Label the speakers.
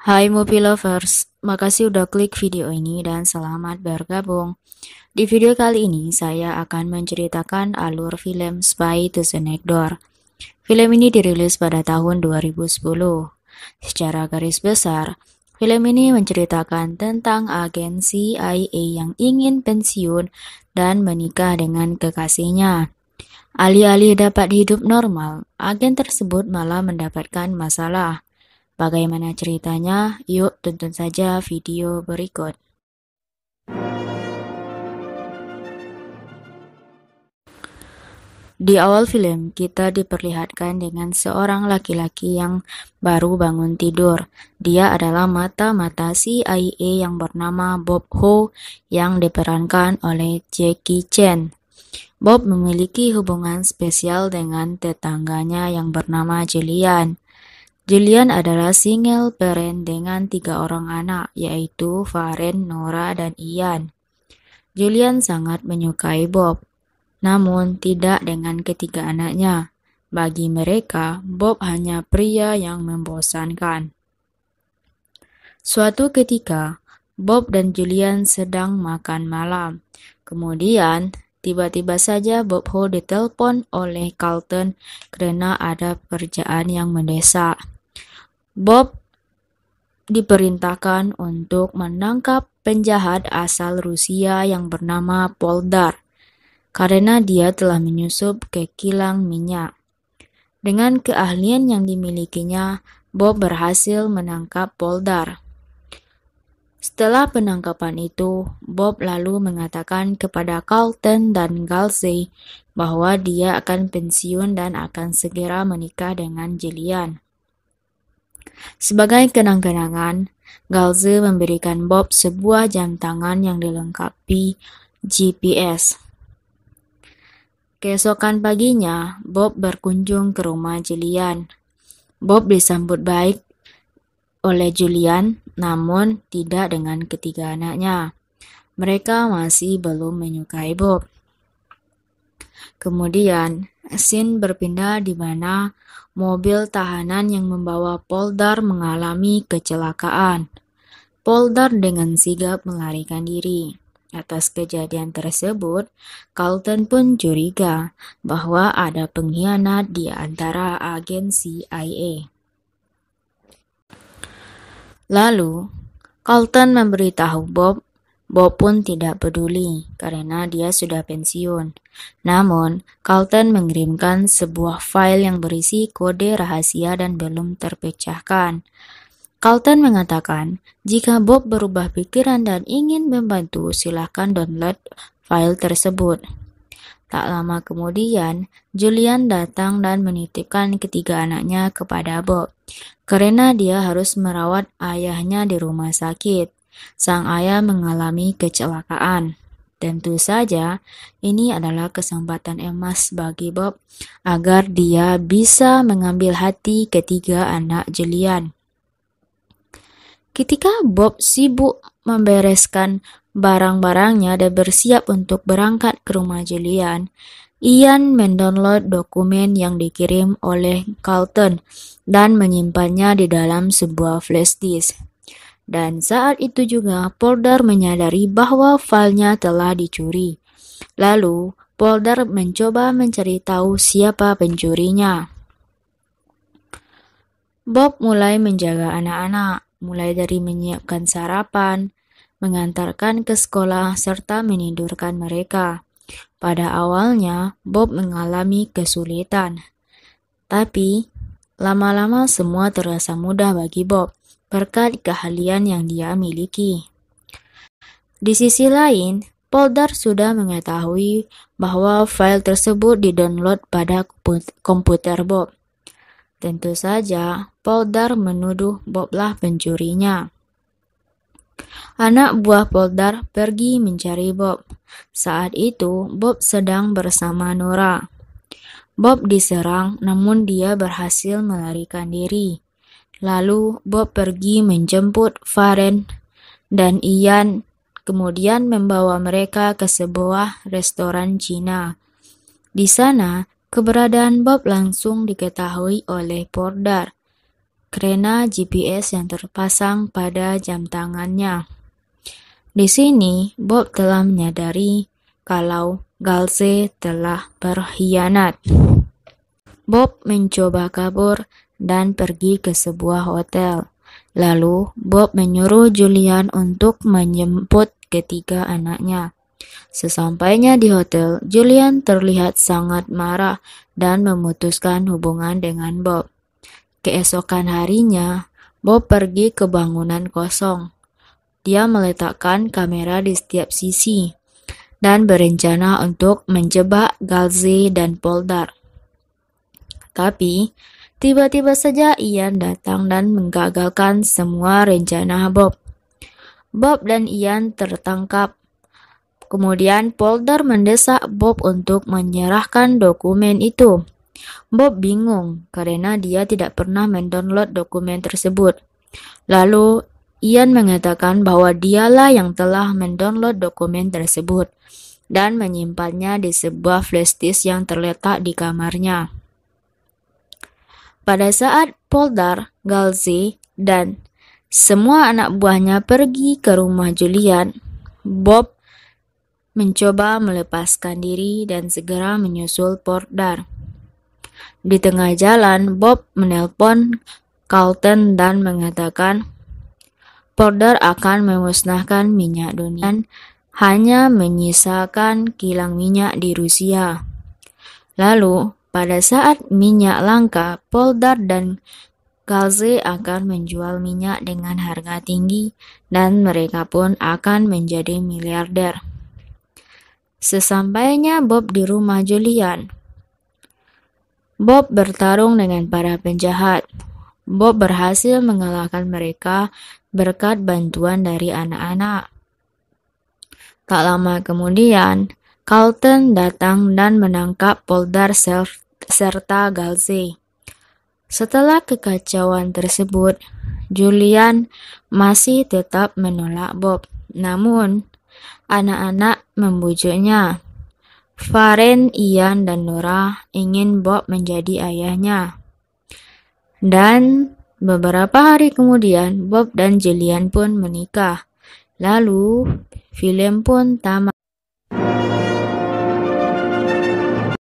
Speaker 1: Hai movie lovers, makasih udah klik video ini dan selamat bergabung. Di video kali ini saya akan menceritakan alur film Spy to the Next Door. Film ini dirilis pada tahun 2010. Secara garis besar, film ini menceritakan tentang agen CIA yang ingin pensiun dan menikah dengan kekasihnya. Alih-alih dapat hidup normal, agen tersebut malah mendapatkan masalah. Bagaimana ceritanya? Yuk tonton saja video berikut. Di awal film, kita diperlihatkan dengan seorang laki-laki yang baru bangun tidur. Dia adalah mata-mata CIA yang bernama Bob Ho yang diperankan oleh Jackie Chan. Bob memiliki hubungan spesial dengan tetangganya yang bernama Julian. Julian adalah single parent dengan 3 orang anak, yaitu Faren, Nora, dan Ian. Julian sangat menyukai Bob, namun tidak dengan ketiga anaknya. Bagi mereka, Bob hanya pria yang membosankan. Suatu ketika, Bob dan Julian sedang makan malam. Kemudian, tiba-tiba saja Bob Ho ditelepon oleh Carlton karena ada pekerjaan yang mendesak. Bob diperintahkan untuk menangkap penjahat asal Rusia yang bernama Poldar karena dia telah menyusup ke kilang minyak. Dengan keahlian yang dimilikinya, Bob berhasil menangkap Poldar. Setelah penangkapan itu, Bob lalu mengatakan kepada Carlton dan Galsey bahwa dia akan pensiun dan akan segera menikah dengan Julian. Sebagai kenang-kenangan, Galsey memberikan Bob sebuah jam tangan yang dilengkapi GPS. Keesokan paginya, Bob berkunjung ke rumah Julian. Bob disambut baik oleh Julian, namun tidak dengan ketiga anaknya. Mereka masih belum menyukai Bob. Kemudian, scene berpindah di mana mobil tahanan yang membawa Poldar mengalami kecelakaan. Poldar dengan sigap melarikan diri. Atas kejadian tersebut, Carlton pun curiga bahwa ada pengkhianat di antara agen CIA. Lalu, Carlton memberitahu Bob. Bob pun tidak peduli karena dia sudah pensiun. Namun, Carlton mengirimkan sebuah file yang berisi kode rahasia dan belum terpecahkan. Carlton mengatakan, jika Bob berubah pikiran dan ingin membantu, silakan download file tersebut. Tak lama kemudian, Julian datang dan menitipkan ketiga anaknya kepada Bob, karena dia harus merawat ayahnya di rumah sakit. Sang ayah mengalami kecelakaan. Tentu saja, ini adalah kesempatan emas bagi Bob agar dia bisa mengambil hati ketiga anak Julian. Ketika Bob sibuk membereskan barang-barangnya dan bersiap untuk berangkat ke rumah Julian, Ian mendownload dokumen yang dikirim oleh Carlton dan menyimpannya di dalam sebuah flash disk. Dan saat itu juga Poldar menyadari bahwa filenya telah dicuri. Lalu, Poldar mencoba mencari tahu siapa pencurinya. Bob mulai menjaga anak-anak, mulai dari menyiapkan sarapan, mengantarkan ke sekolah, serta menidurkan mereka. Pada awalnya, Bob mengalami kesulitan. Tapi, lama-lama semua terasa mudah bagi Bob, berkat keahlian yang dia miliki. Di sisi lain, Poldar sudah mengetahui bahwa file tersebut didownload pada komputer Bob. Tentu saja, Poldar menuduh Boblah pencurinya. Anak buah Poldar pergi mencari Bob. Saat itu, Bob sedang bersama Nora. Bob diserang, namun dia berhasil melarikan diri. Lalu, Bob pergi menjemput Faren dan Ian, kemudian membawa mereka ke sebuah restoran Cina. Di sana, keberadaan Bob langsung diketahui oleh Poldar. kerena GPS yang terpasang pada jam tangannya. Di sini, Bob telah menyadari kalau Galsey telah berkhianat. Bob mencoba kabur dan pergi ke sebuah hotel. Lalu, Bob menyuruh Julian untuk menjemput ketiga anaknya. Sesampainya di hotel, Julian terlihat sangat marah dan memutuskan hubungan dengan Bob. Keesokan harinya, Bob pergi ke bangunan kosong. Dia meletakkan kamera di setiap sisi dan berencana untuk menjebak Galsey dan Poldark. Tapi, tiba-tiba saja Ian datang dan menggagalkan semua rencana Bob. Bob dan Ian tertangkap. Kemudian Poldark mendesak Bob untuk menyerahkan dokumen itu. Bob bingung karena dia tidak pernah mendownload dokumen tersebut. Lalu, Ian mengatakan bahwa dialah yang telah mendownload dokumen tersebut dan menyimpannya di sebuah flash disk yang terletak di kamarnya. Pada saat Poldark, Galsey, dan semua anak buahnya pergi ke rumah Julian, Bob mencoba melepaskan diri dan segera menyusul Poldark. Di tengah jalan, Bob menelpon Carlton dan mengatakan Poldark akan memusnahkan minyak dunia dan hanya menyisakan kilang minyak di Rusia. Lalu, pada saat minyak langka, Poldark dan Galsey akan menjual minyak dengan harga tinggi dan mereka pun akan menjadi miliarder. Sesampainya Bob di rumah Julian, Bob bertarung dengan para penjahat. Bob berhasil mengalahkan mereka berkat bantuan dari anak-anak. Tak lama kemudian, Carlton datang dan menangkap Poldark serta Galsey. Setelah kekacauan tersebut, Julian masih tetap menolak Bob. Namun, anak-anak membujuknya. Faren, Ian, dan Nora ingin Bob menjadi ayahnya. Dan beberapa hari kemudian, Bob dan Julian pun menikah. Lalu, film pun tamat.